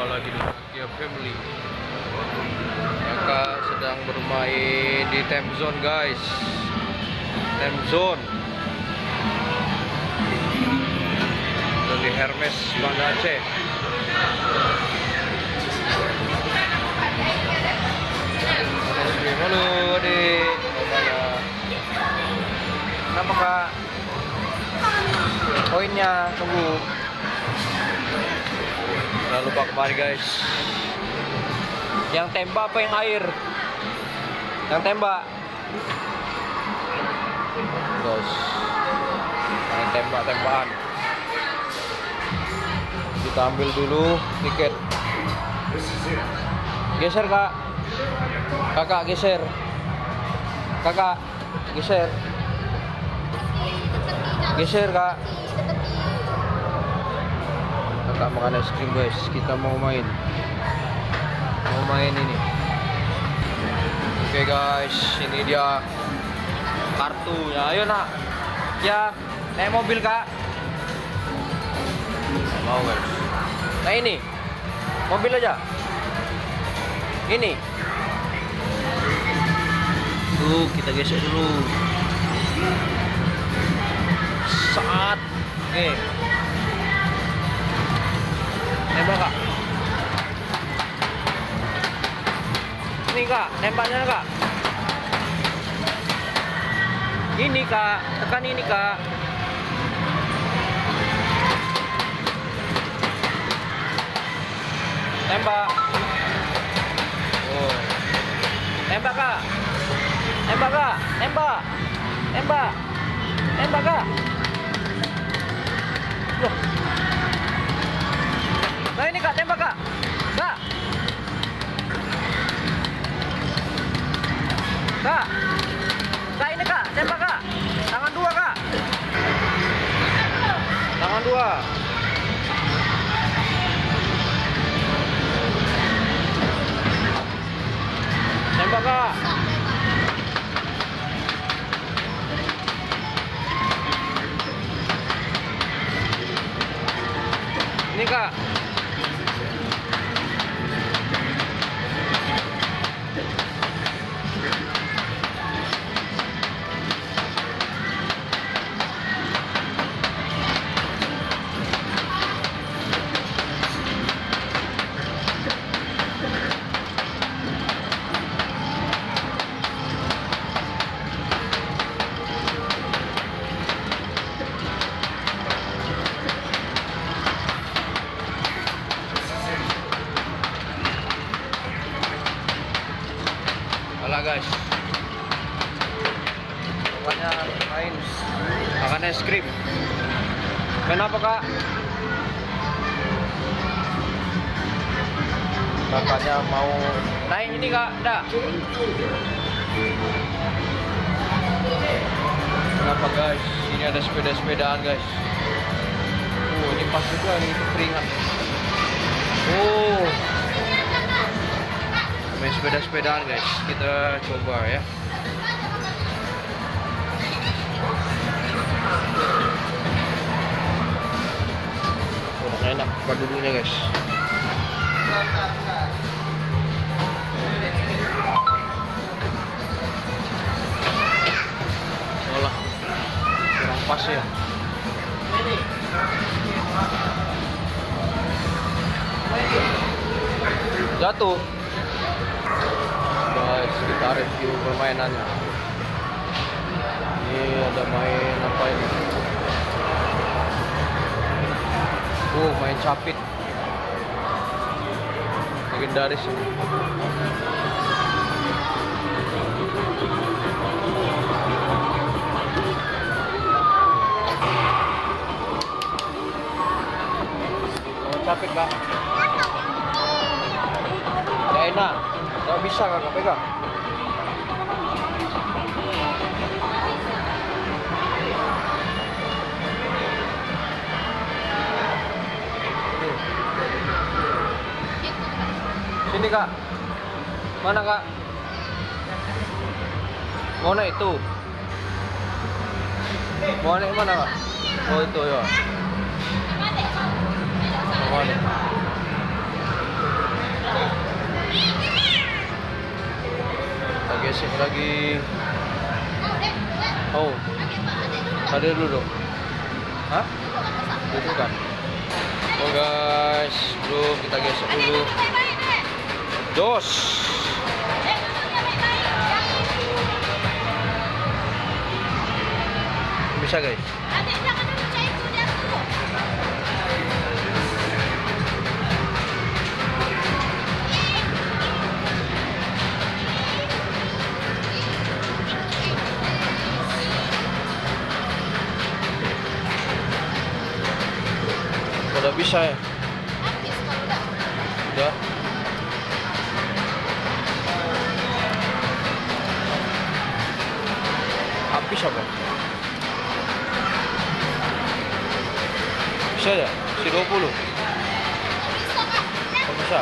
Jumpa lagi dengan Kia Family. Kakak sedang bermain di time zone, guys. Time zone dari Hermes Banda Aceh. Halo adik, kenapa kak? Poinnya tunggu. Jangan lupa kembali, guys. Yang tembak apa yang air? Yang tembak, guys. Yang tembak-tembakan. Kita ambil dulu tiket. Geser kak. Kakak geser. Kakak geser. Geser kak. Kakak makan es krim, guys. Kita mau main ini. Oke, guys, ini dia kartunya. Ayo nak, ya naik mobil kak. Nggak mau, guys. Nah ini mobil aja. Ini tuh, kita gesek dulu. Saat nih nembak kak. Ini kak, nembaknya kak. Ini kak, tekan ini kak. Tembak. Oh. Tembak kak. Tembak kak. Tembak. Tembak. Tembak kak. Loh. Nah ini kak, tembak kak. Kak. Kak. Kak ini kak, tembak kak. Tangan dua kak. Tangan dua. Tembak kak. Ini kak. Alah, guys. Pokoknya main makan es krim. Kenapa kak? Kakaknya mau naik ini kak? Enggak. Kenapa, guys? Ini ada sepeda-sepedaan, guys. Oh, ini pas juga nih, itu keringat. Oh, main sepeda-sepedaan, guys. Kita coba ya. Oh, enak tempat duduknya, guys. Olah, kurang pas ya. Jatuh. Guys, kita review permainannya. Ini ada main apa ini? Main capit. Legendaris ini. Capit kak. Gak enak. Gak bisa kakak pegang. Sini kak. Mana kak? Mau naik itu. Mau naik mana kak? Oh itu ya. Mau naik. Hadir dulu. Hah? Itu kan. Oh guys, bro, kita gesek dulu. Dos. Bisa guys. Adik jangan dulu cek itu dia dulu. Udah bisa ya? Habis kalau udah. Udah. Habis apa? Bisa ya? Isi 20? Bisa Kak. Oh, bisa?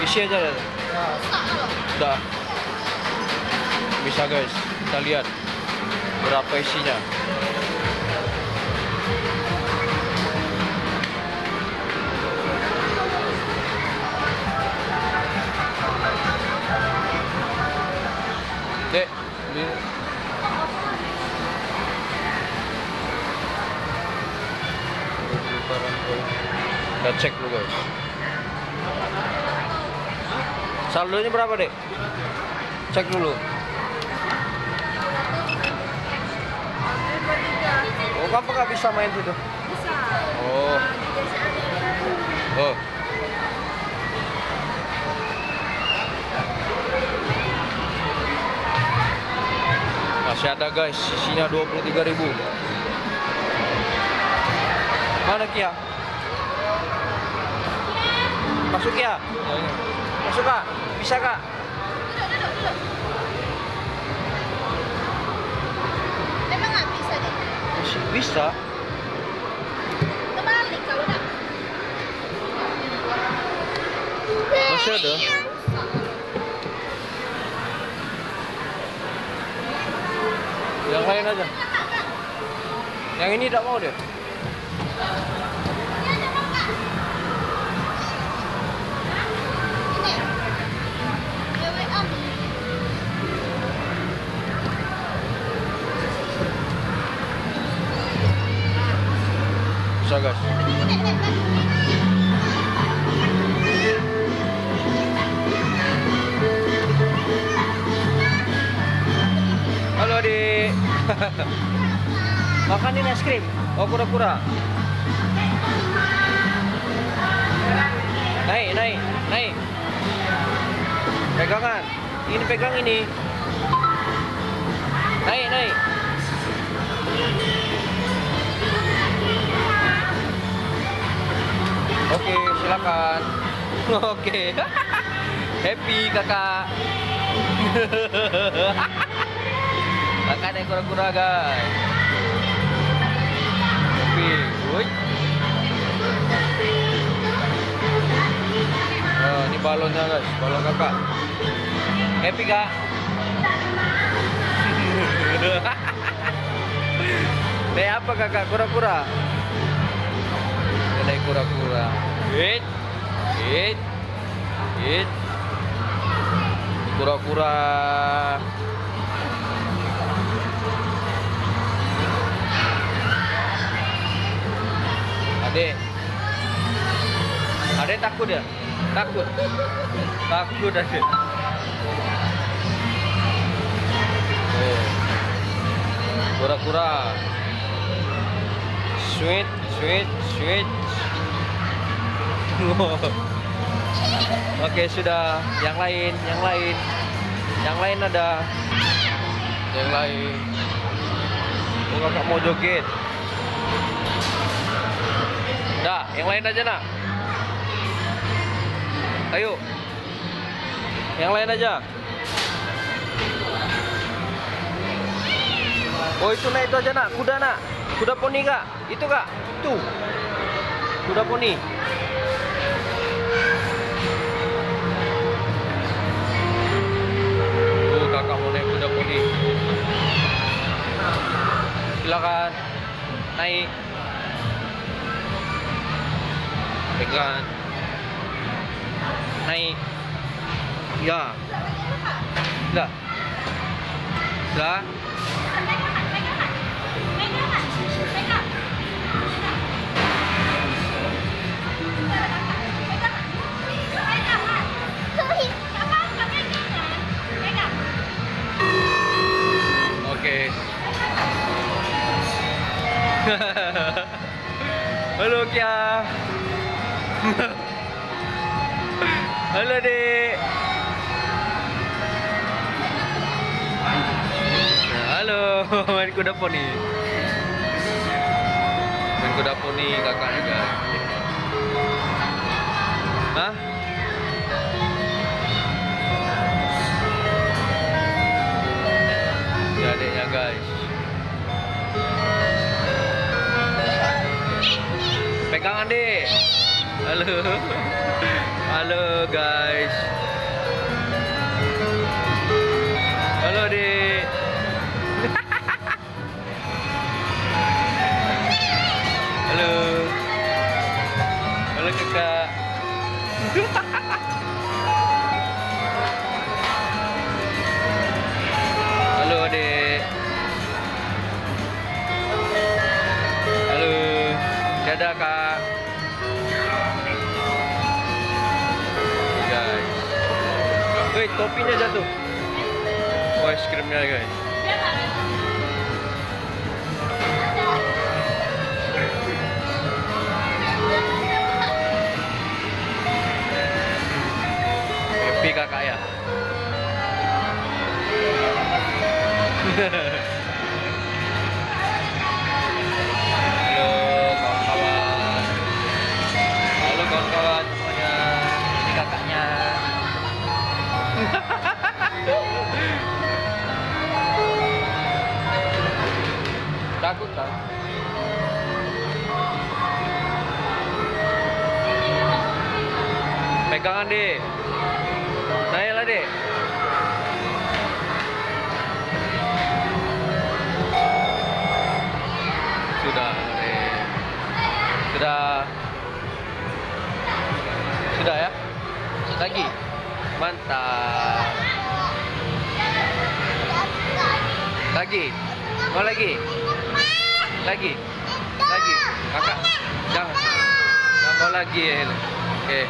Isi aja deh. Bisa kalau. Udah. Bisa guys. Kita lihat berapa isinya. Dek, ini kita cek dulu guys. Saldonya berapa dek? Cek dulu. Oh, kamu nggak bisa main situ? Bisa. Oh, oh. Masih ada guys, isinya 23.000. Mana Kia? Masuk Kia? Masuk Kak? Bisa Kak? Duduk. Memang nggak bisa deh. Masih bisa? Terbalik kalau udah. Masih ada? Yang lain aja. Yang ini tidak mau deh. Bisa guys. Halo adik. Makanin es krim. Oh kura-kura. Naik. Pegangan. Ini pegang ini. Naik. Oke, silakan. Oke. Happy kakak. Kakak naik kura-kura guys. Happy. Woi. Oh, ini balonnya guys, balon kakak. Happy kak. Naik apa kakak? Kura-kura. Naik kura-kura. Hit. Kura-kura. Adek takut ya? Takut adek. Oh. Kura-kura. Sweet. Oke, sudah. Yang lain ada. Yang lain. Oh, kakak mau joget. Dah, yang lain aja nak. Ayo. Yang lain aja. Oh, itu nak, itu aja nak. Kuda nak. Kuda poni kak. Itu kak. Tuh. Kuda poni. Oh, kakak mau naik kuda poni. Silakan. Naik. Pegang. Naik. Ya. Dah. peluk ya. Halo Dek. Halo, main kuda poni. Main kuda poni kakaknya guys. Hah? Ya adiknya guys. Pegangan Dek. Halo. Halo guys. Halo Dek. Halo. Halo kakak. Halo adik. Halo. Dadah kak. Guys. Woi, topinya jatuh. Oh, es krimnya guys. Happy kakak ya. Halo kawan-kawan. Halo kawan-kawan semuanya. Ini kakaknya. Takut kan? Pegangan deh. Naiklah deh. Sudah deh. Sudah ya. Lagi. Mantap. Lagi. Mau lagi? Lagi. Kakak. Jangan mau lagi ya. Oke.